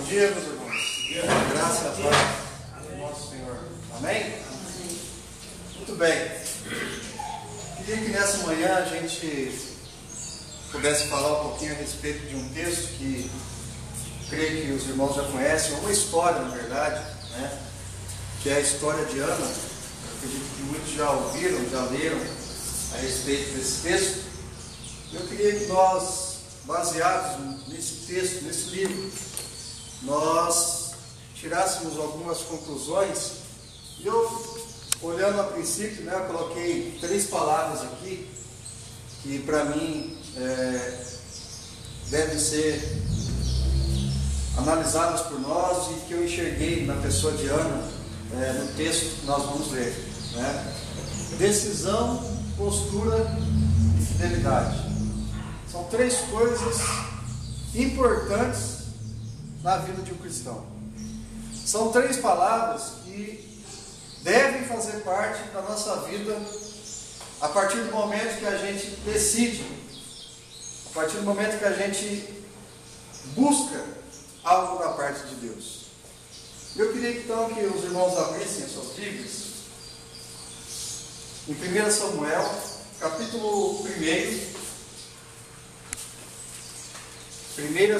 Bom dia, meus irmãos. Graça e paz do nosso Senhor. Amém? Muito bem. Queria que nessa manhã a gente pudesse falar um pouquinho a respeito de um texto que creio que os irmãos já conhecem, uma história, na verdade, né? Que é a história de Ana. Eu acredito que muitos já ouviram, já leram a respeito desse texto. Eu queria que nós, baseados nesse texto, nesse livro, nós tirássemos algumas conclusões. E eu, olhando a princípio, né, eu coloquei 3 palavras aqui que para mim devem ser analisadas por nós e que eu enxerguei na pessoa de Ana no texto que nós vamos ler, né? Decisão, postura e fidelidade. São 3 coisas importantes na vida de um cristão. São 3 palavras que devem fazer parte da nossa vida a partir do momento que a gente decide, a partir do momento que a gente busca algo da parte de Deus. Eu queria então que os irmãos abrissem as suas Bíblias em 1 Samuel, capítulo 1. 1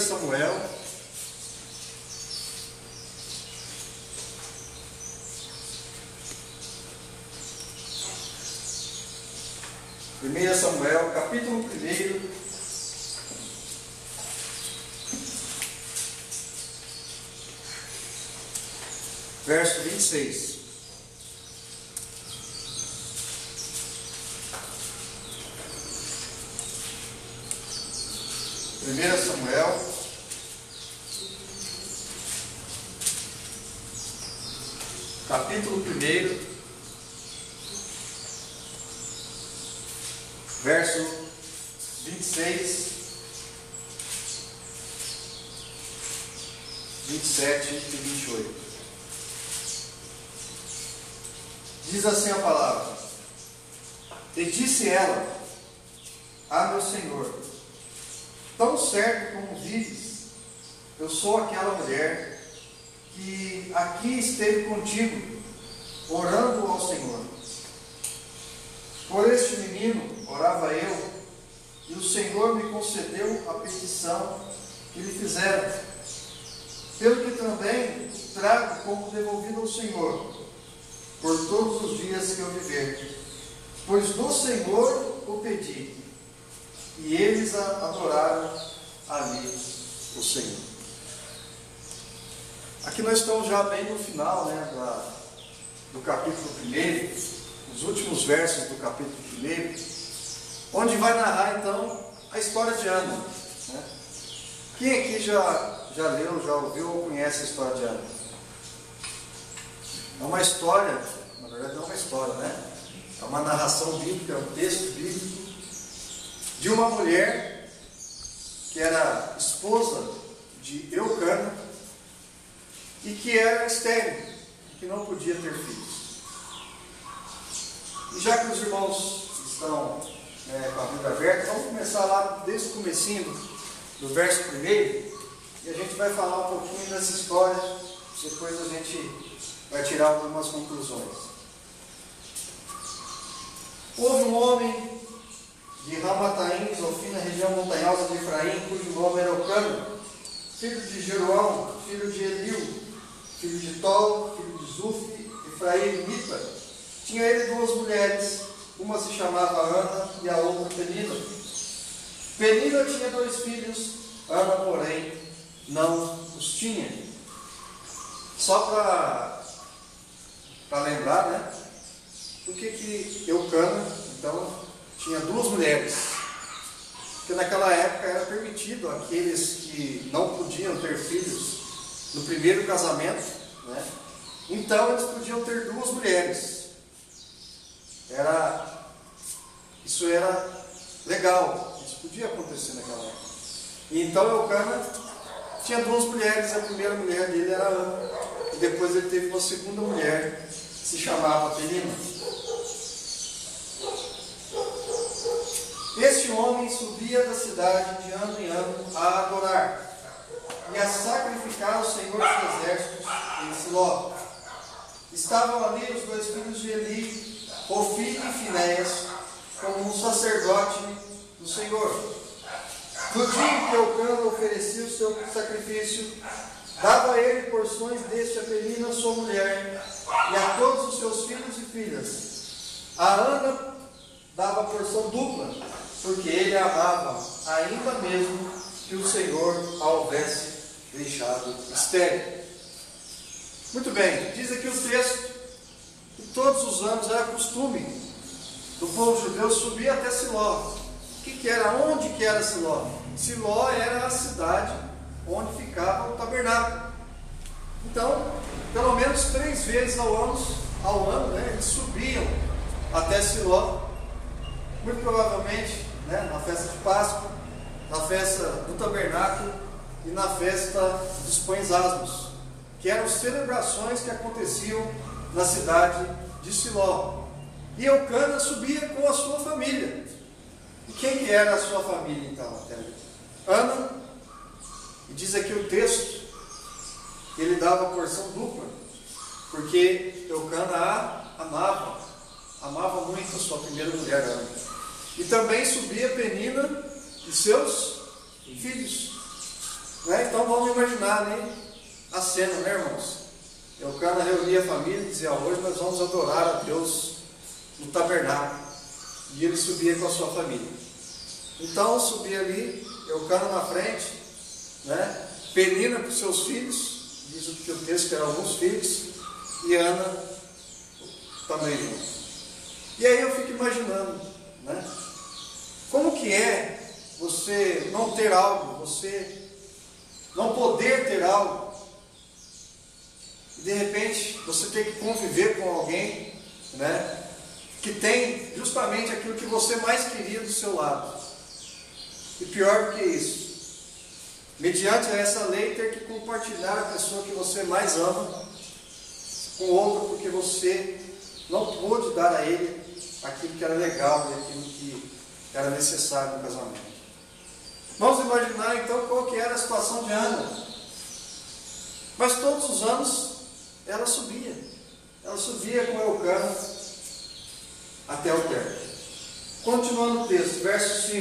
Samuel, capítulo 1, verso 26. Samuel, capítulo 1, verso 26, 27 e 28. Diz assim a palavra: E disse ela: meu Senhor, tão certo como vives, eu sou aquela mulher que aqui esteve contigo, orando ao Senhor. Por este menino orava eu, e o Senhor me concedeu a petição que lhe fizeram, pelo que também trago como devolvido ao Senhor, por todos os dias que eu viver. Pois do Senhor o pedi, e eles adoraram ali o Senhor. Aqui nós estamos já bem no final, né, do capítulo 1, os últimos versos do capítulo 1, onde vai narrar então a história de Ana, né? Quem aqui já leu, já ouviu ou conhece a história de Ana? É uma história, na verdade não é uma história, né? É uma narração bíblica, é um texto bíblico de uma mulher que era esposa de Eucana e que era estéril, que não podia ter filhos. E já que os irmãos estão com a Bíblia aberta, vamos começar lá desde o comecinho do verso 1, e a gente vai falar um pouquinho dessa história, depois a gente vai tirar algumas conclusões. Houve um homem de Ramataim, Zofim, na região montanhosa de Efraim, cujo nome era Eucana, filho de Jeroão, filho de Eliu, filho de Tol, filho de Zuf, Efraimita. Tinha ele 2 mulheres, uma se chamava Ana e a outra Penina. Penina tinha 2 filhos, Ana, porém, não os tinha. Só para lembrar, né? Por que Eucana, então, tinha 2 mulheres? Porque naquela época era permitido aqueles que não podiam ter filhos no primeiro casamento, né? Então eles podiam ter 2 mulheres. Isso era legal, isso podia acontecer naquela época. E então Eucana tinha 2 mulheres, a primeira mulher dele era Ana, e depois ele teve uma segunda mulher, que se chamava Penina. Este homem subia da cidade de ano em ano a adorar, e a sacrificar ao Senhor dos Exércitos em Siló. Estavam ali os dois filhos de Eli, Ofni e Finéias, como um sacerdote do Senhor. No dia em que Eucana oferecia o seu sacrifício, dava a ele porções deste a Penina, sua mulher, e a todos os seus filhos e filhas. A Ana dava porção dupla, porque ele a amava, ainda mesmo que o Senhor a houvesse deixado estéril. Muito bem, diz aqui o texto que todos os anos era costume do povo judeu subir até Siló. O que era? Onde que era Siló? Siló era a cidade onde ficava o tabernáculo. Então, pelo menos 3 vezes ao ano, eles subiam até Siló, muito provavelmente, na festa de Páscoa, na festa do tabernáculo e na festa dos pães asmos, que eram celebrações que aconteciam na cidade de Siló. E Eucana subia com a sua família. E quem que era a sua família então? Ana, e diz aqui o texto que ele dava porção dupla, porque Eucana a amava muito a sua primeira mulher, Ana. E também subia Penina e seus filhos. Então vamos imaginar a cena, irmãos? Eucana reunia a família e dizia: hoje nós vamos adorar a Deus no tabernáculo. E ele subia com a sua família. Então subia ali, Eucana na frente, Penina com seus filhos, diz o texto que eram alguns filhos, e Ana também junto. E aí eu fico imaginando, como que é você não ter algo, você não poder ter algo, e de repente você ter que conviver com alguém, que tem justamente aquilo que você mais queria do seu lado. E pior do que isso, mediante essa lei, ter que compartilhar a pessoa que você mais ama com outra, porque você não pôde dar a ele aquilo que era legal e aquilo que era necessário no casamento. Vamos imaginar então qual que era a situação de Ana. Mas todos os anos ela subia com Eucana até o término. Continuando o texto, verso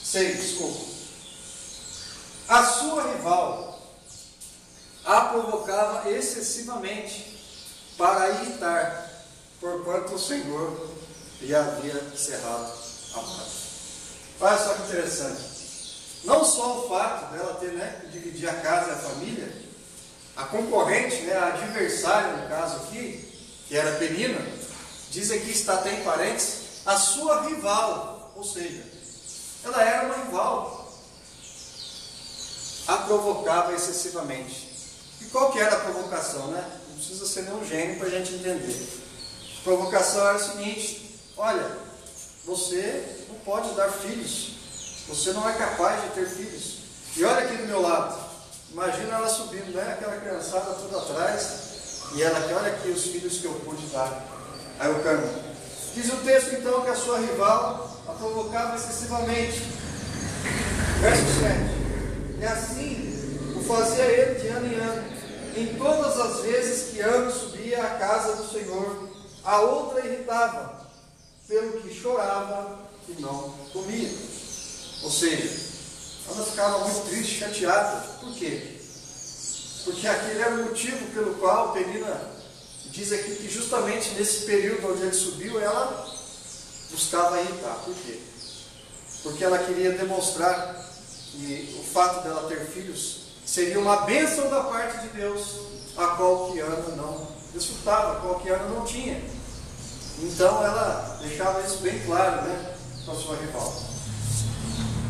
6, desculpa. A sua rival a provocava excessivamente para irritar, porquanto o Senhor lhe havia cerrado a boca. Olha só que interessante. Não só o fato dela ter que dividir a casa e a família, a concorrente, a adversária no caso aqui, que era Penina, diz aqui, está até em parênteses, a sua rival, ou seja, ela era uma rival, a provocava excessivamente. E qual que era a provocação? Não precisa ser nenhum gênio para a gente entender. A provocação era o seguinte: olha, você não pode dar filhos, você não é capaz de ter filhos. E olha aqui do meu lado, imagina ela subindo, aquela criançada toda atrás, e ela aqui, olha aqui os filhos que eu pude dar. Aí o Eucana diz o texto então que a sua rival a provocava excessivamente. Verso 7. E assim o fazia ele de ano em ano. Em todas as vezes que Ana subia à casa do Senhor, a outra irritava, pelo que chorava e não comia. Ou seja, Ana ficava muito triste, chateada. Por quê? Porque aquele era o motivo pelo qual Penina diz aqui que justamente nesse período onde ele subiu, ela buscava irritar. Por quê? Porque ela queria demonstrar que o fato dela ter filhos seria uma bênção da parte de Deus, a qual que Ana não desfrutava, a qual que Ana não tinha. Então ela deixava isso bem claro, para a sua rival.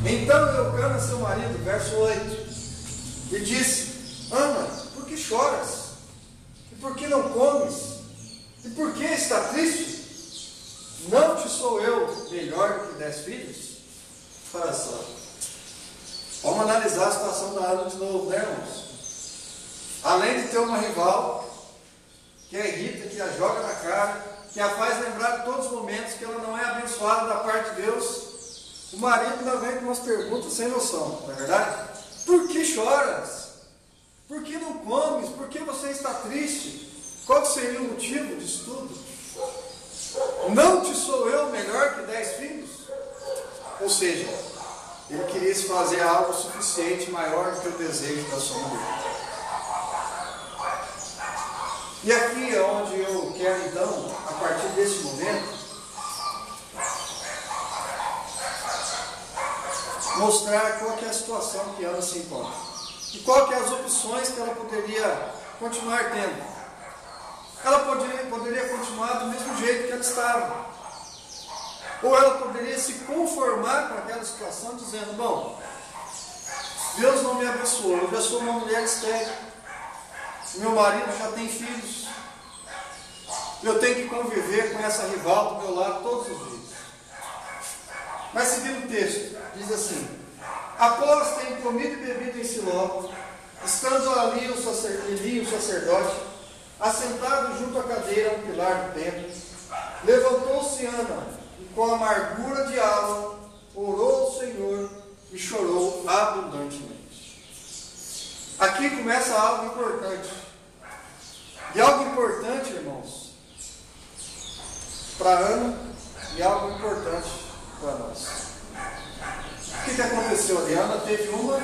Então Eucana, seu marido, verso 8, lhe disse: Ana, por que choras? E por que não comes? E por que está triste? Não te sou eu melhor do que 10 filhos? Olha só. Vamos analisar a situação da Ana de novo, irmãos? Além de ter uma rival que a irrita, que a joga na cara, que a faz lembrar de todos os momentos que ela não é abençoada da parte de Deus, o marido ainda vem com umas perguntas sem noção, não é verdade? por que choras? Por que não comes? Por que você está triste? Qual seria o motivo disso tudo? Não te sou eu melhor que 10 filhos? Ou seja, ele queria se fazer algo suficiente, maior do que o desejo da sua mulher. E aqui é onde eu quero então, a partir desse momento, mostrar qual que é a situação que Ana se encontra. E qual que é as opções que ela poderia continuar tendo. Ela poderia continuar do mesmo jeito que ela estava. Ou ela poderia se conformar com aquela situação, dizendo, bom, Deus não me abençoou, eu já sou uma mulher estéril, meu marido já tem filhos, eu tenho que conviver com essa rival do meu lado todos os dias. Mas seguindo o texto, diz assim, após terem comido e bebido em Siló, estando ali o sacerdote, assentado junto à cadeira, um pilar do templo, levantou-se Ana, e com amargura de alma, orou ao Senhor e chorou abundantemente. Aqui começa algo importante. E algo importante, irmãos, para Ana e algo importante para nós. O que aconteceu ali? Ana teve uma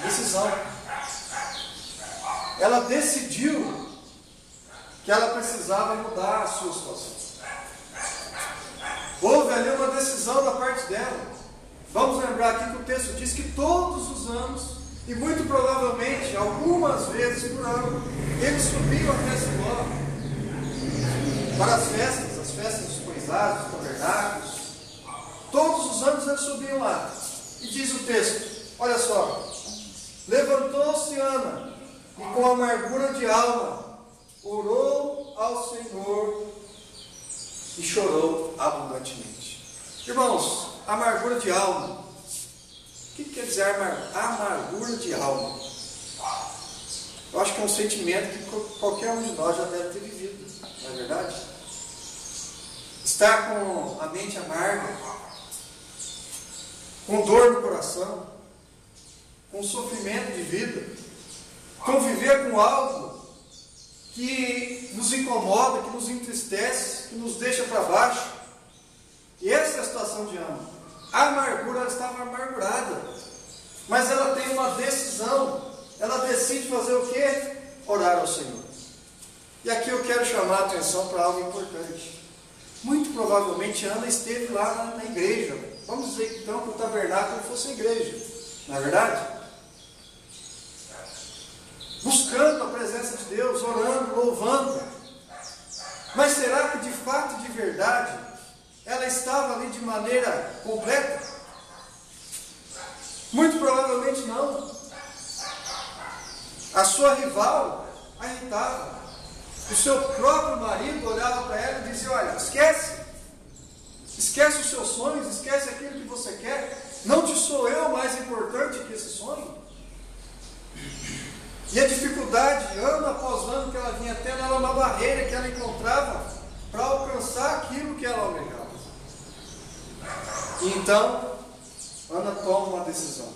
decisão. Ela decidiu que ela precisava mudar a sua situação. Houve ali uma decisão da parte dela. Vamos lembrar aqui que o texto diz que todos os anos, e muito provavelmente algumas vezes por ano, eles subiam até Siló para as festas dos coisados, dos tabernáculos. Todos os anos eles subiam lá. E diz o texto, olha só, levantou-se Ana, e com amargura de alma, orou ao Senhor e chorou abundantemente. Irmãos, amargura de alma. O que quer dizer amargura de alma? Eu acho que é um sentimento que qualquer um de nós já deve ter vivido, não é verdade? Estar com a mente amarga, com dor no coração, com sofrimento de vida, conviver com algo que nos incomoda, que nos entristece, que nos deixa para baixo. E essa é a situação de Ana. A amargura, ela estava amargurada, mas ela tem uma decisão. Ela decide fazer o quê? Orar ao Senhor. E aqui eu quero chamar a atenção para algo importante. Muito provavelmente Ana esteve lá na igreja. Vamos dizer então que o tabernáculo fosse a igreja, não é verdade? Buscando a presença de Deus, orando, louvando. Mas será que de fato, de verdade, ela estava ali de maneira completa? Muito provavelmente não. A sua rival a irritava. O seu próprio marido olhava para ela e dizia, olha, esquece os seus sonhos, esquece aquilo que você quer, não te sou eu mais importante que esse sonho. E a dificuldade, ano após ano, que ela vinha tendo, era uma barreira que ela encontrava para alcançar aquilo que ela almejava. E então, Ana toma uma decisão.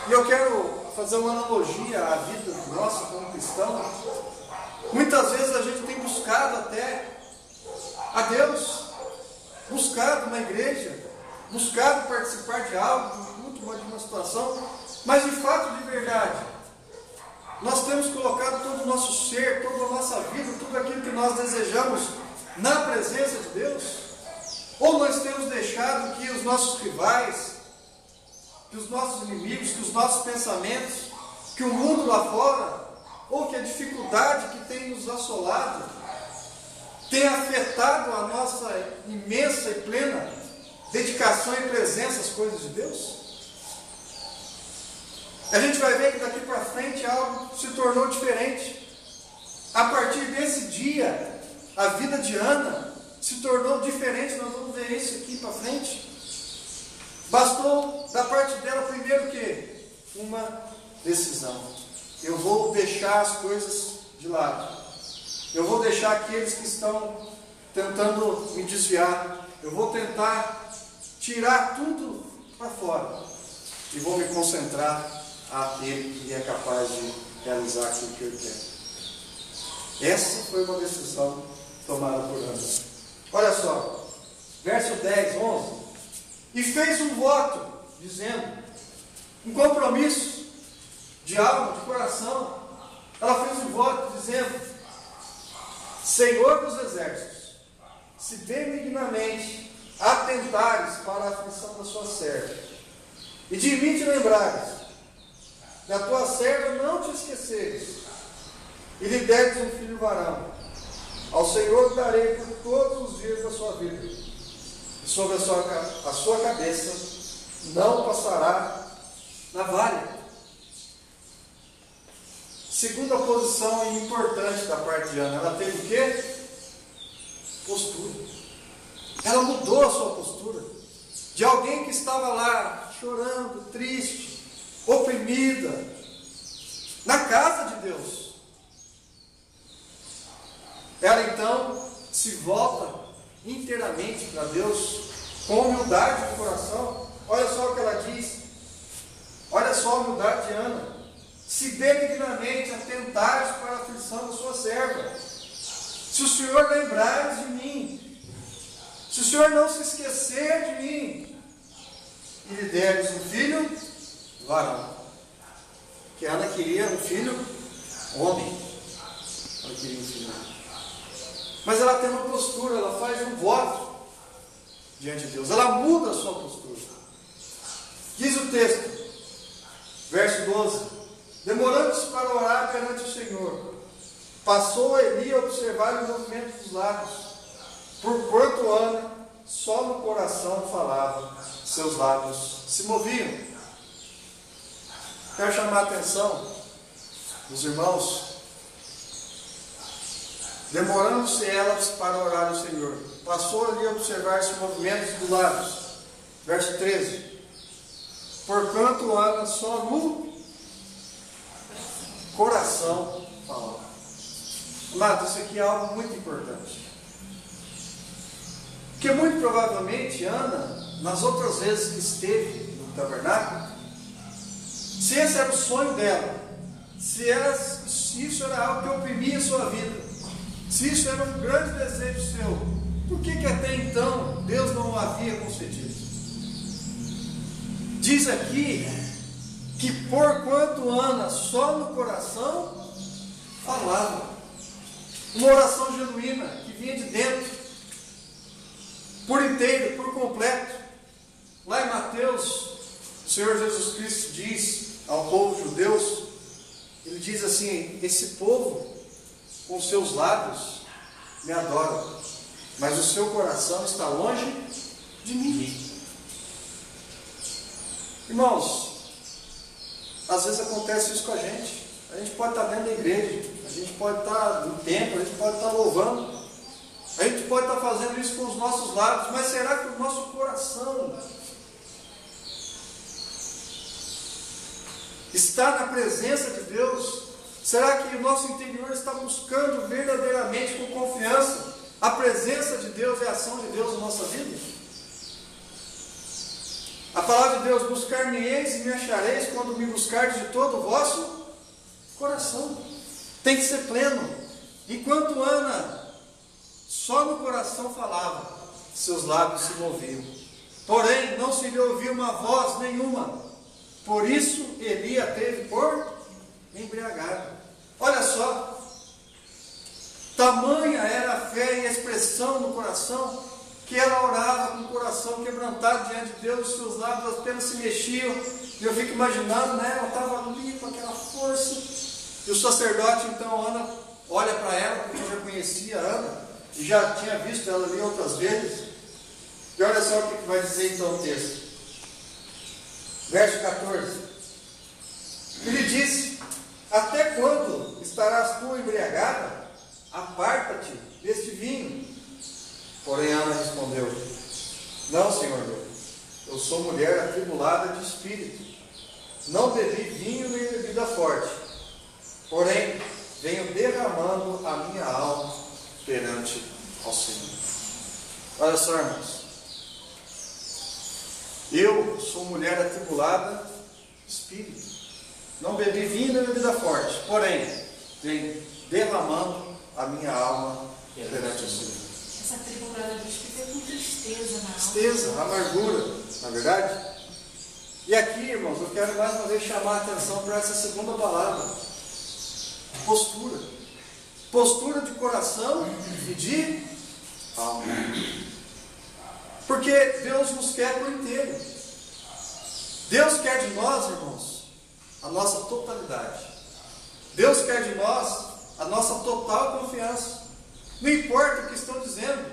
E eu quero fazer uma analogia à vida nossa como cristão. Muitas vezes a gente tem buscado até a Deus, buscado uma igreja, buscado participar de algo, de um culto, de uma situação, mas de fato, de verdade, nós temos colocado todo o nosso ser, toda a nossa vida, tudo aquilo que nós desejamos na presença de Deus? Ou nós temos deixado que os nossos rivais, que os nossos inimigos, que os nossos pensamentos, que o mundo lá fora, ou que a dificuldade que tem nos assolado, tem afetado a nossa imensa e plena dedicação e presença às coisas de Deus? A gente vai ver que daqui para frente algo se tornou diferente. A partir desse dia, a vida de Ana se tornou diferente. Nós vamos ver isso aqui para frente. Bastou da parte dela primeiro o quê? Uma decisão. Eu vou deixar as coisas de lado. Eu vou deixar aqueles que estão tentando me desviar. Eu vou tentar tirar tudo para fora e vou me concentrar àquele que é capaz de realizar aquilo que eu quero. Essa foi uma decisão tomada por Ana. Olha só, verso 10, 11. E fez um voto, dizendo, um compromisso de alma, de coração. Ela fez um voto dizendo: Senhor dos exércitos, se benignamente atentares para a aflição da sua serva, e de mim te lembrares, da tua serva não te esqueceres, e lhe deres um filho varão, ao Senhor darei por todos os dias da sua vida, e sobre a sua cabeça não passará navalha. Segunda posição importante da parte de Ana, ela teve o quê? Postura. Ela mudou a sua postura. De alguém que estava lá chorando, triste, oprimida, na casa de Deus. Ela então se volta inteiramente para Deus, com humildade de coração. Olha só o que ela diz. Olha só a humildade de Ana. Se benignamente atentares para a aflição da sua serva. Se o Senhor lembrares de mim, se o Senhor não se esquecer de mim, e lhe deres um filho varão. Que Ana queria um filho homem. Ela queria um filho homem. Mas ela tem uma postura, ela faz um voto diante de Deus. Ela muda a sua postura. Diz o texto, verso 12. Demorando-se para orar perante o Senhor, passou Eli a observar o movimento dos lábios, porquanto Ana só no coração falava, seus lábios se moviam. Quero chamar a atenção dos irmãos. Demorando-se elas para orar ao Senhor, passou ali a observar os movimentos dos lábios. Verso 13. Porquanto Ana só no coração falava. Amado, isso aqui é algo muito importante. Porque muito provavelmente Ana, nas outras vezes que esteve no tabernáculo, se esse era o sonho dela, se isso era algo que oprimia a sua vida, se isso era um grande desejo seu, por que até então Deus não o havia concedido? Diz aqui que porquanto Ana só no coração falava, uma oração genuína que vinha de dentro, por inteiro, por completo. Lá em Mateus, o Senhor Jesus Cristo diz ao povo judeu, ele diz assim: esse povo com seus lábios me adora, mas o seu coração está longe de mim. Irmãos, às vezes acontece isso com a gente. A gente pode estar dentro da igreja, a gente pode estar no templo, a gente pode estar louvando, a gente pode estar fazendo isso com os nossos lábios, mas será que o nosso coração está na presença de Deus? Será que o nosso interior está buscando verdadeiramente, com confiança, a presença de Deus e a ação de Deus na nossa vida? A palavra de Deus: buscar-me-eis e me achareis quando me buscardes de todo o vosso coração. Tem que ser pleno. Enquanto Ana só no coração falava, seus lábios se moviam, porém não se lhe ouvia uma voz nenhuma. Por isso Eli a teve por embriagada. Olha só, tamanha era a fé e a expressão no coração, que ela orava com o coração quebrantado diante de Deus, os seus lábios apenas se mexiam. E eu fico imaginando, né? Ela estava ali com aquela força. E o sacerdote, então, Ana, olha para ela, porque eu já conhecia a Ana, e já tinha visto ela ali outras vezes. E olha só o que vai dizer então o texto. Verso 14. Ele disse: até quando estarás tu embriagada? Aparta-te deste vinho. Porém Ana respondeu: não, Senhor Deus, eu sou mulher atribulada de espírito, não bebi vinho nem bebida forte, porém venho derramando a minha alma perante ao Senhor. Olha só, irmãos, Eu sou mulher atribulada, espírito. Não bebi vinho nem bebida forte, porém, venho derramando a minha alma perante o Senhor. Essa atribulada do espírito é com tristeza na alma. Tristeza, amargura, na verdade? E aqui, irmãos, eu quero mais uma vez chamar a atenção para essa segunda palavra. Postura. Postura de coração e de alma. Porque Deus nos quer por inteiro. Deus quer de nós, irmãos, a nossa totalidade. Deus quer de nós a nossa total confiança. Não importa o que estão dizendo.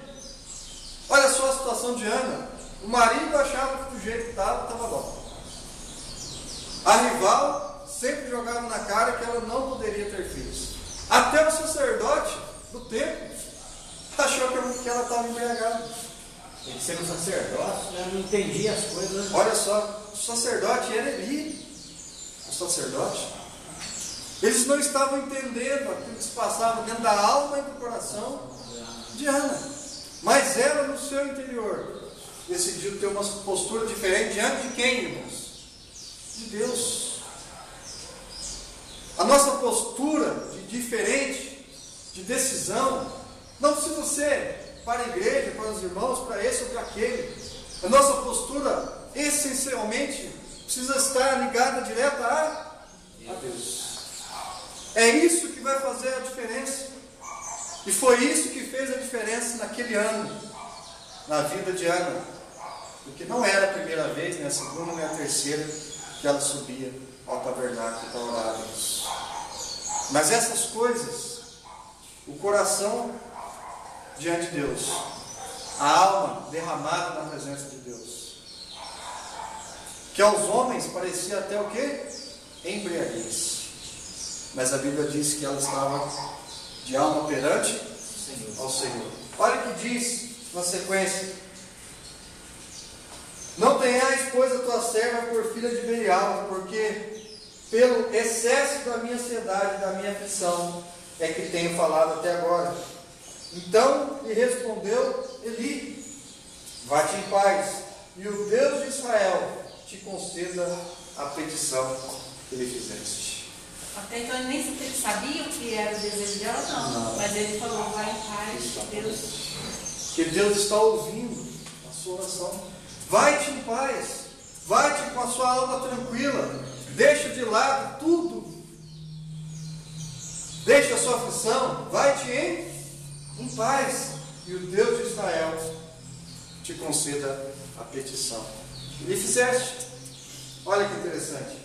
Olha só a situação de Ana. O marido achava que do jeito que estava bom. A rival sempre jogava na cara que ela não poderia ter filhos. Até o sacerdote do templo achou que ela estava embriagada. Ele ser um sacerdote, né? Não entendia as coisas. Olha só, o sacerdote era Eli. O sacerdote. Eles não estavam entendendo aquilo que se passava dentro da alma e do coração de Ana. Mas ela, no seu interior, decidiu ter uma postura diferente diante de quem, irmãos? De Deus. A nossa postura de diferente, de decisão, não precisa ser para a igreja, para os irmãos, para esse ou para aquele. A nossa postura, essencialmente, precisa estar ligada direta a Deus. É isso que vai fazer a diferença. E foi isso que fez a diferença naquele ano, na vida de Ana. Porque não era a primeira vez, nem a segunda, nem a terceira, que ela subia ao tabernáculo para orar a Deus. Mas essas coisas, o coração diante de Deus, a alma derramada na presença de Deus, que aos homens parecia até o quê? Embriaguez. Mas a Bíblia diz que ela estava de alma perante ao Senhor. Olha o que diz na sequência: não tenhais, pois, a tua serva por filha de Belial, porque pelo excesso da minha ansiedade e da minha aflição é que tenho falado até agora. Então lhe respondeu Eli: vai-te em paz, e o Deus de Israel te conceda a petição que lhe fizeste. Até então ele nem sabia o que era o desejo dela, não. Mas ele falou: vai em paz, Deus. Que Deus está ouvindo a sua oração. Vai-te em paz, vai-te com a sua alma tranquila, deixa de lado tudo, deixa a sua aflição, vai-te em paz, e o Deus de Israel te conceda a petição. E fizeste. Olha que interessante.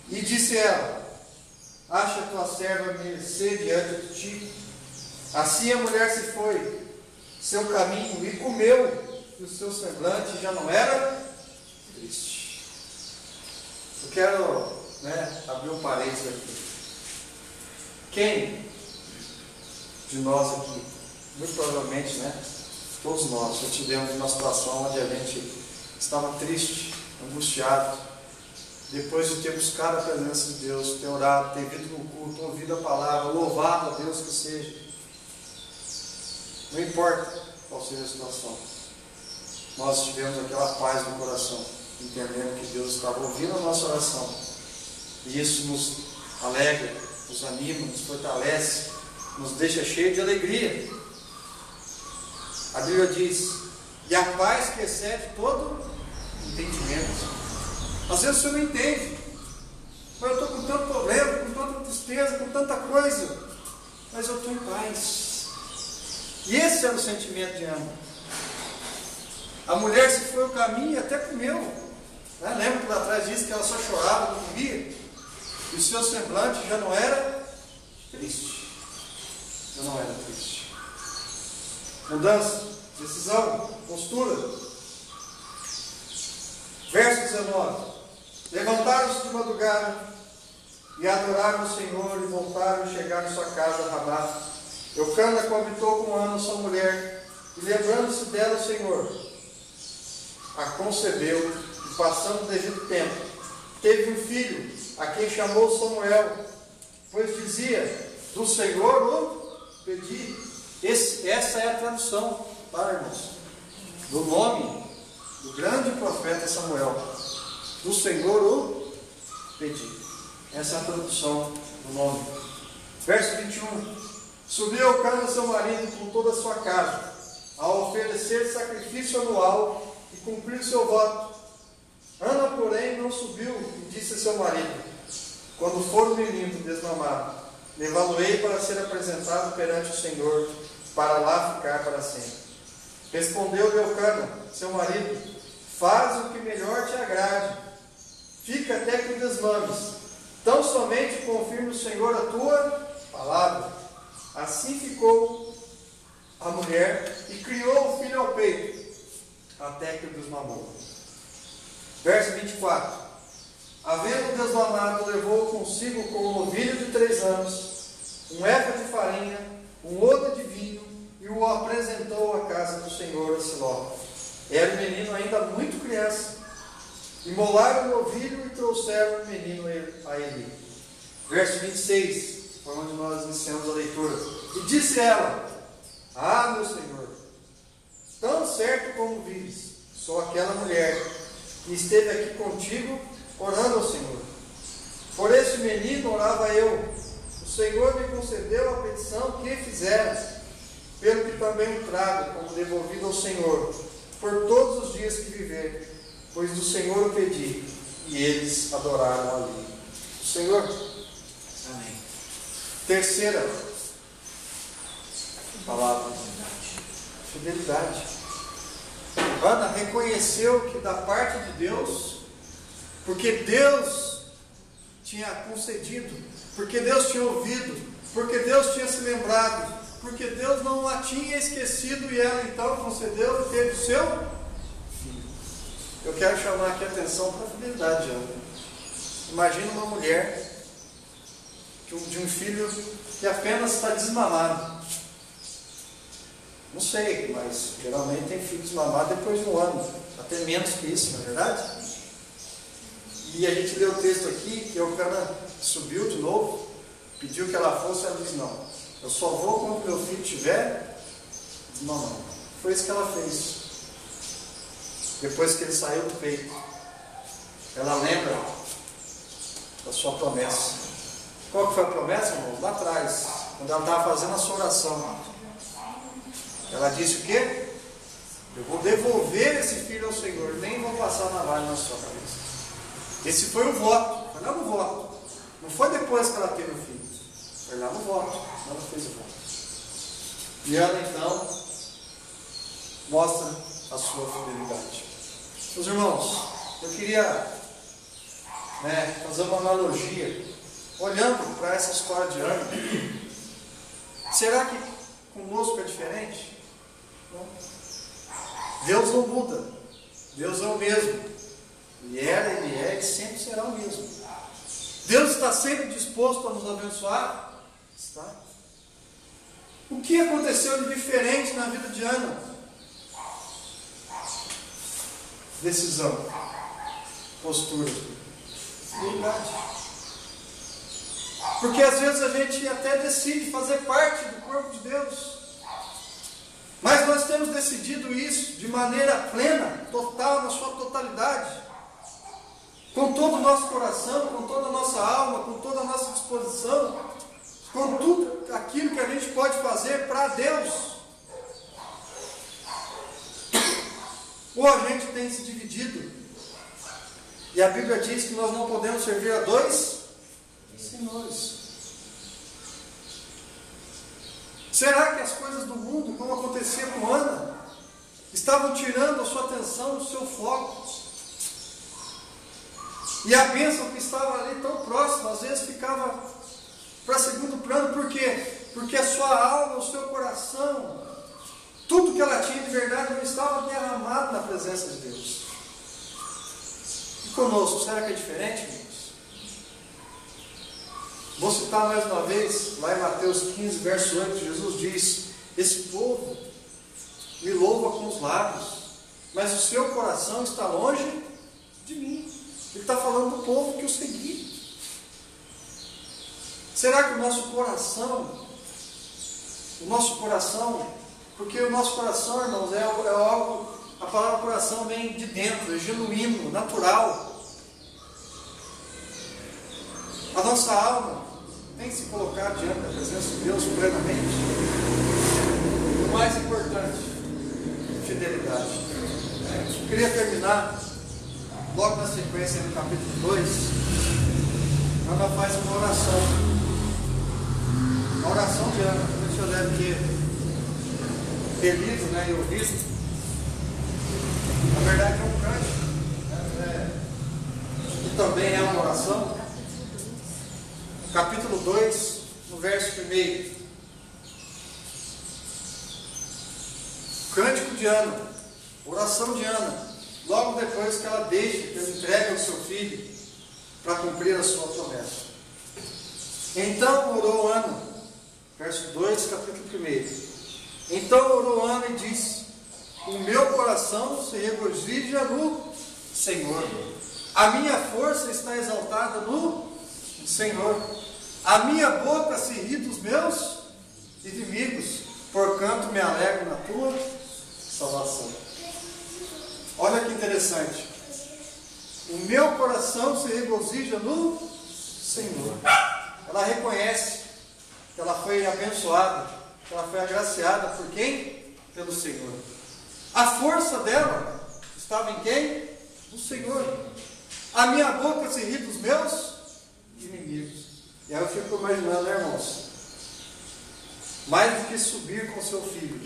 E disse ela: acha tua serva mercê diante de ti. Assim a mulher se foi seu caminho e comeu, e o seu semblante já não era triste. Eu quero abrir um parênteses aqui. Quem de nós aqui, muito provavelmente, todos nós já tivemos uma situação onde a gente estava triste, angustiado, depois de ter buscado a presença de Deus, ter orado, ter vindo no culto, ouvido a palavra, louvado a Deus que seja. Não importa qual seja a situação, nós tivemos aquela paz no coração, entendendo que Deus estava ouvindo a nossa oração. E isso nos alegra, nos anima, nos fortalece, nos deixa cheio de alegria. A Bíblia diz: e a paz que excede todo entendimento. Às vezes você não entende, mas eu estou com tanto problema, com tanta tristeza, com tanta coisa, mas eu estou em paz. E esse era o sentimento de Ana. A mulher se foi o caminho e até comeu. Lembra que lá atrás disse que ela só chorava, não comia? E o seu semblante já não era triste. Já não era triste. Mudança, decisão, postura. Verso 19: levantaram-se de madrugada e adoraram o Senhor, e voltaram e chegaram em sua casa a Ramá. Eucana coabitou com Ana, sua mulher, e lembrando-se dela o Senhor a concebeu, e passando o devido tempo, teve um filho, a quem chamou Samuel, pois dizia: do Senhor o pedi. Essa é a tradução, tá, irmãos? Do nome do grande profeta Samuel. Do Senhor o pedi. Essa é a tradução do nome. Verso 21. Subiu Eucana, seu marido, com toda a sua casa, a oferecer sacrifício anual e cumprir seu voto. Ana, porém, não subiu e disse a seu marido: quando for o menino desmamado, levá-lo-ei para ser apresentado perante o Senhor, para lá ficar para sempre. Respondeu-lhe Eucana, seu marido: faz o que melhor te agrade, fica até que o desmames, tão somente confirme o Senhor a tua palavra. Assim ficou a mulher e criou o filho ao peito, até que o desmamou. Verso 24. Havendo desmamado, levou consigo com um novilho de 3 anos, um efa de farinha, um odre de vinho, e o apresentou à casa do Senhor a Siló. Era o menino ainda muito criança. Imolaram o novilho e trouxeram o menino a Eli. Verso 26, foi onde nós iniciamos a leitura. E disse ela: ah, meu Senhor, tão certo como vives, sou aquela mulher que esteve aqui contigo, orando ao Senhor. Por esse menino orava eu. O Senhor me concedeu a petição que fizera, pelo que também o trago como devolvido ao Senhor, por todos os dias que viver, pois do Senhor o pedi, e eles adoraram ali. O Senhor. Amém. Terceira palavra: fidelidade. Ana reconheceu que da parte de Deus, porque Deus tinha concedido, porque Deus tinha ouvido, porque Deus tinha se lembrado, porque Deus não a tinha esquecido, e ela então concedeu e teve o seu filho. Eu quero chamar aqui a atenção para a fidelidade de Ana. Imagina uma mulher de um filho que apenas está desmamado. Não sei, mas geralmente tem filho desmamado depois de um ano, até menos que isso, não é verdade? E a gente lê o texto aqui, que Eucana subiu de novo, pediu que ela fosse, ela disse: não, eu só vou quando meu filho estiver desmamado. Foi isso que ela fez. Depois que ele saiu do peito, ela lembra da sua promessa. Qual que foi a promessa, irmãos? Lá atrás, quando ela estava fazendo a sua oração, ela disse o quê? Eu vou devolver esse filho ao Senhor, nem vou passar navalha na sua cabeça. Esse foi o voto, foi lá no voto. Não foi depois que ela teve o filho, foi lá no voto. Ela fez o voto. E ela então mostra a sua fidelidade. Meus irmãos, eu queria fazer uma analogia, olhando para essa história de Ana. Será que conosco é diferente? Não. Deus não muda. Deus é o mesmo. Ele era, ele é e sempre será o mesmo. Deus está sempre disposto a nos abençoar? Está. O que aconteceu de diferente na vida de Ana? Decisão, postura, fidelidade. Porque às vezes a gente até decide fazer parte do corpo de Deus, mas nós temos decidido isso de maneira plena, total, na sua totalidade, com todo o nosso coração, com toda a nossa alma, com toda a nossa disposição, com tudo aquilo que a gente pode fazer para Deus. Ou a gente tem se dividido, e a Bíblia diz que nós não podemos servir a 2 senhores. Será que as coisas do mundo, como acontecia com Ana, estavam tirando a sua atenção, o seu foco? E a bênção que estava ali tão próxima, às vezes ficava para segundo plano. Por quê? Porque a sua alma, o seu coração, tudo que ela tinha de verdade não estava derramado na presença de Deus. E conosco, será que é diferente, irmãos? Vou citar mais uma vez, lá em Mateus 15, verso 8, Jesus diz: esse povo me louva com os lábios, mas o seu coração está longe de mim. Ele está falando do povo que o seguia. Será que o nosso coração, porque o nosso coração, irmãos, é algo A palavra coração vem de dentro, é genuíno, natural. A nossa alma tem que se colocar diante da presença de Deus plenamente. O mais importante, fidelidade. Eu queria terminar, logo na sequência, no capítulo 2, Ana faz uma oração. A oração de Ana, o senhor deve ter lido, né, e ouvido. Na verdade é um cântico, que também é uma oração. Capítulo 2, no verso 1. Cântico de Ana, oração de Ana, logo depois que ela deixa, que ela entrega o seu filho para cumprir a sua promessa. Então orou Ana, verso 2, capítulo 1. Então orou Ana e disse: o meu coração se regozija no Senhor, a minha força está exaltada no Senhor, a minha boca se ri dos meus inimigos, porquanto me alegro na tua salvação. Olha que interessante. O meu coração se regozija no Senhor. Ela reconhece que ela foi abençoada, que ela foi agraciada por quem? Pelo Senhor. A força dela estava em quem? No Senhor. A minha boca se ri dos meus inimigos. E aí eu fico imaginando, né, irmãos? Mais do que subir com seu filho,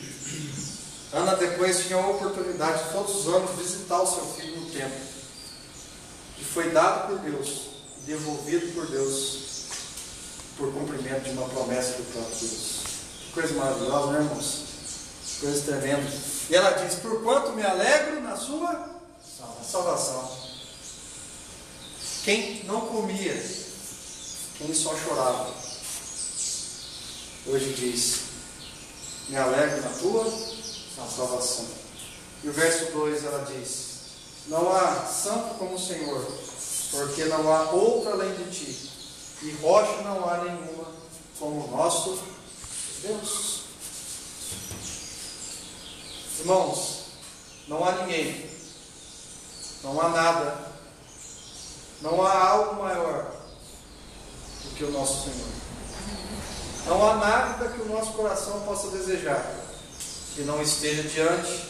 Ana depois tinha a oportunidade de todos os anos visitar o seu filho no templo, que foi dado por Deus, devolvido por Deus, por cumprimento de uma promessa do próprio Deus. Que coisa maravilhosa, né, irmãos? Que coisa tremenda. E ela diz: porquanto me alegro na sua salvação. Quem não comia, quem só chorava, hoje diz: me alegro na tua salvação. E o verso 2 ela diz: não há santo como o Senhor, porque não há outra além de ti, e rocha não há nenhuma como o nosso Deus. Irmãos, não há ninguém, não há nada, não há algo maior do que o nosso Senhor. Não há nada que o nosso coração possa desejar que não esteja diante,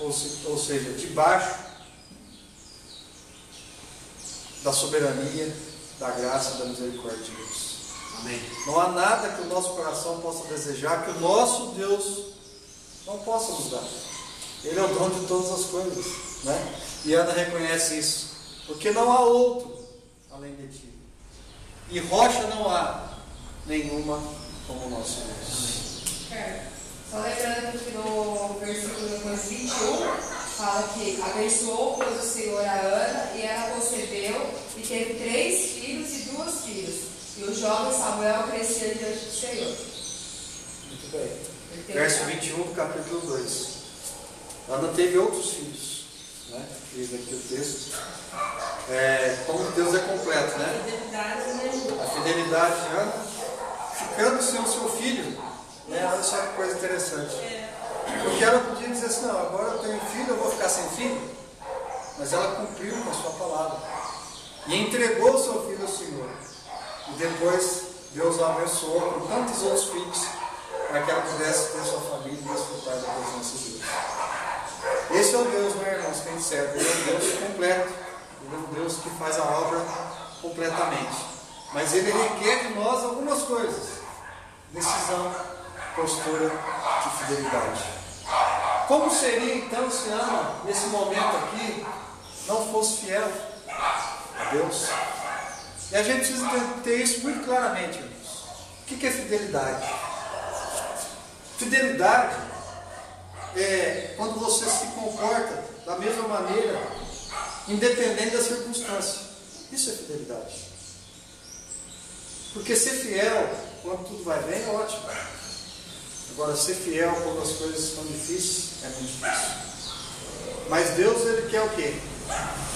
ou seja, debaixo da soberania, da graça e da misericórdia de Deus. Amém. Não há nada que o nosso coração possa desejar que o nosso Deus não possa nos dar. Ele é o dono de todas as coisas, né? E Ana reconhece isso, porque não há outro além de ti, e rocha não há nenhuma como o nosso Deus. Só lembrando que no versículo depois 21 fala que abençoou, pois o Senhor a Ana, e ela concebeu e teve 3 filhos e 2 filhas, e o jovem Samuel crescia diante do Senhor. Muito bem. Verso 21 do capítulo 2. Ana teve outros filhos, né? Diz aqui o texto. Como Deus é completo, né? A fidelidade de Ana, ficando sem o seu filho, né? Olha só que coisa interessante. Porque ela podia dizer assim: não, agora eu tenho filho, eu vou ficar sem filho. Mas ela cumpriu com a sua palavra e entregou o seu filho ao Senhor. E depois Deus a abençoou com tantos outros filhos, para que ela pudesse ter sua família e desfrutar da presença de Deus. Esse é o Deus, né, irmãos, que a gente serve. Ele é um Deus completo. Ele é um Deus que faz a obra completamente. Mas Ele requer de nós algumas coisas: decisão, postura e fidelidade. Como seria então se Ana, nesse momento aqui, não fosse fiel a Deus? E a gente precisa ter isso muito claramente, irmãos. O que é fidelidade? Fidelidade é quando você se comporta da mesma maneira, independente da circunstância. Isso é fidelidade. Porque ser fiel quando tudo vai bem é ótimo. Agora, ser fiel quando as coisas estão difíceis é muito difícil. Mas Deus, Ele quer o quê?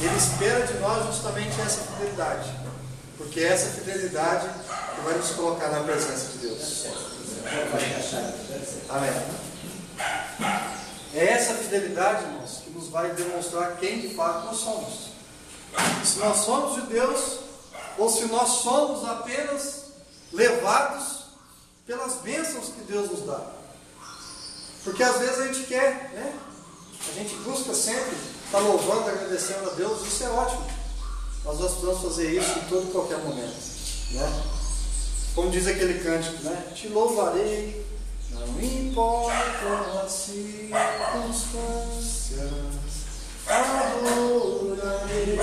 Ele espera de nós justamente essa fidelidade. Porque é essa fidelidade que vai nos colocar na presença de Deus. Amém. É essa fidelidade, irmãos, que nos vai demonstrar quem de fato nós somos. Se nós somos de Deus, ou se nós somos apenas levados pelas bênçãos que Deus nos dá. Porque às vezes a gente quer, né? A gente busca sempre estar louvando, agradecendo a Deus, isso é ótimo. Nós podemos fazer isso em todo e qualquer momento, né? Como diz aquele cântico, né? Te louvarei, não importa as circunstâncias, adorarei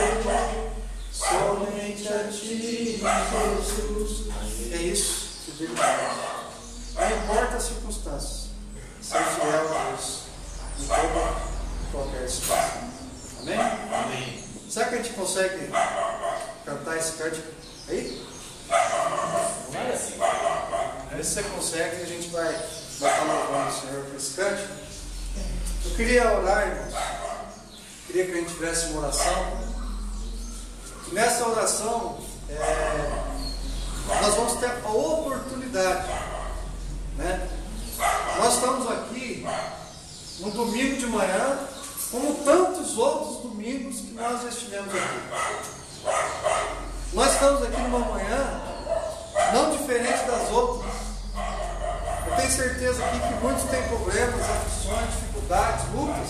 somente a Ti, Jesus. É isso, fidelidade. Não importa as circunstâncias, ser fiel a Deus em toda qualquer situação. Amém? Amém. Será que a gente consegue cantar esse cântico aí? Aí se você consegue, a gente vai estar louvando o Senhor com esse cântico. Eu queria orar, irmãos. Queria que a gente tivesse uma oração. E nessa oração, nós vamos ter a oportunidade, né? Nós estamos aqui no domingo de manhã, como tantos outros domingos que nós já estivemos aqui. Nós estamos aqui numa manhã não diferente das outras. Eu tenho certeza aqui que muitos têm problemas, aflições, dificuldades, lutas,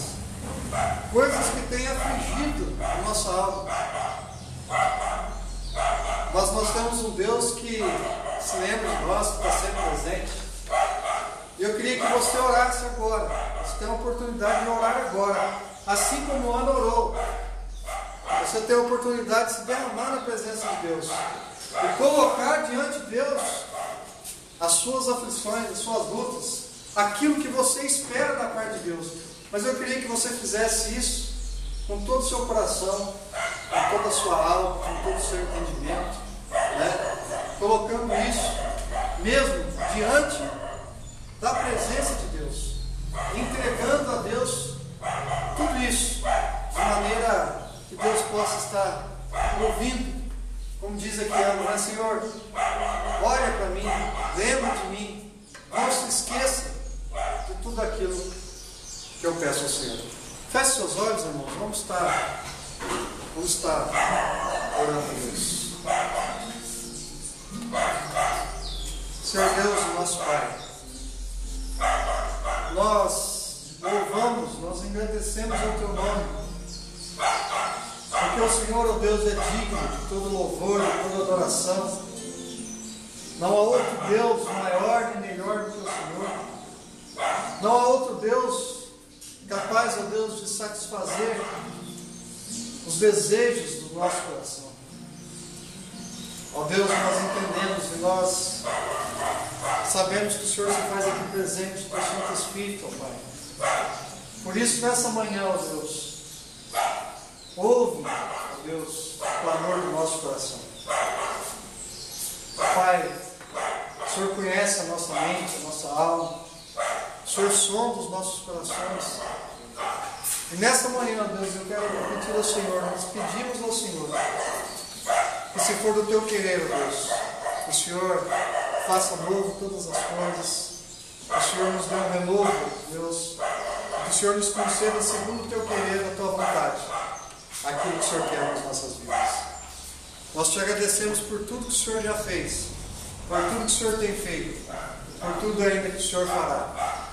coisas que têm afligido a nossa alma. Mas nós temos um Deus que se lembra de nós, que está sempre presente. E eu queria que você orasse agora. Você tem a oportunidade de orar agora, assim como Ana orou. Você tem a oportunidade de se derramar na presença de Deus e colocar diante de Deus as suas aflições, as suas lutas, aquilo que você espera da parte de Deus. Mas eu queria que você fizesse isso com todo o seu coração, com toda a sua alma, com todo o seu entendimento, né? Colocando isso mesmo diante da presença de Deus, entregando a Deus tudo isso de maneira que Deus possa estar ouvindo. Como diz aqui a mulher, Senhor, olha para mim, lembra de mim, não se esqueça de tudo aquilo que eu peço ao Senhor. Feche seus olhos, irmãos, vamos estar orando a Deus. Senhor Deus, nosso Pai, nós louvamos, nós agradecemos ao Teu nome, porque o Senhor, ó Deus, é digno de todo louvor, de toda adoração. Não há outro Deus maior nem melhor do que o Senhor. Não há outro Deus capaz, ó Deus, de satisfazer os desejos do nosso coração. Ó Deus, nós entendemos e nós sabemos que o Senhor se faz aqui presente do Santo Espírito, ó Pai. Por isso, nessa manhã, ó Deus, ouve, ó Deus, o clamor do nosso coração. Pai, o Senhor conhece a nossa mente, a nossa alma. O Senhor sonda os nossos corações. E nessa manhã, Deus, eu quero pedir ao Senhor, nós pedimos ao Senhor, que se for do Teu querer, Deus, que o Senhor faça novo todas as coisas, que o Senhor nos dê um renovo, Deus, que o Senhor nos conceda, segundo o Teu querer, a Tua vontade, aquilo que o Senhor quer nas nossas vidas. Nós Te agradecemos por tudo que o Senhor já fez, por tudo que o Senhor tem feito, por tudo ainda que o Senhor fará.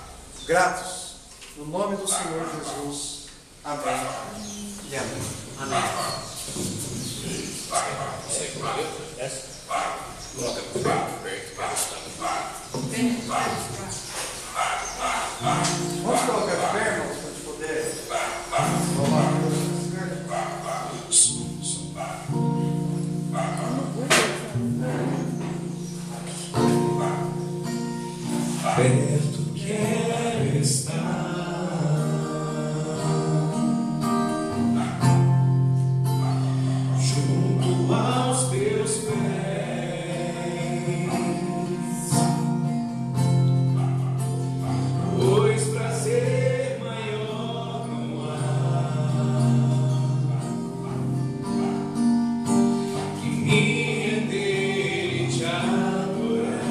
Gratos, no nome do Senhor Jesus. Amém e amém. Amém. Vamos colocar de pé, irmãos, para a gente poder louvar a Deus. Perto quero estar, junto aos Teus pés, pois prazer maior não há que me render e Te adorar.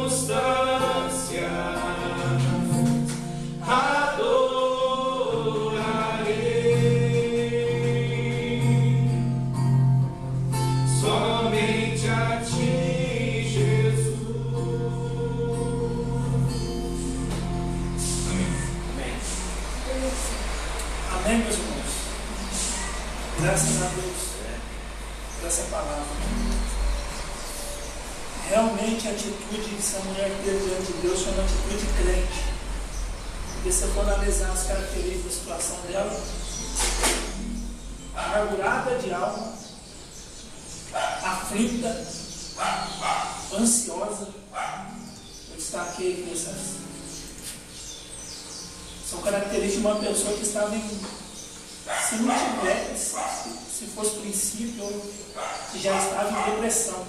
circunstâncias, adorarei somente a Ti, Jesus. Amém. Amém, meus irmãos? Graças a Deus por essa palavra. Realmente a atitude que essa mulher teve diante de Deus foi uma atitude crente. Porque se eu for analisar as características da situação dela, amargurada de alma, aflita, ansiosa, eu destaquei aqui essas. São características de uma pessoa que estava em, se não tivesse, se fosse princípio, que já estava em depressão.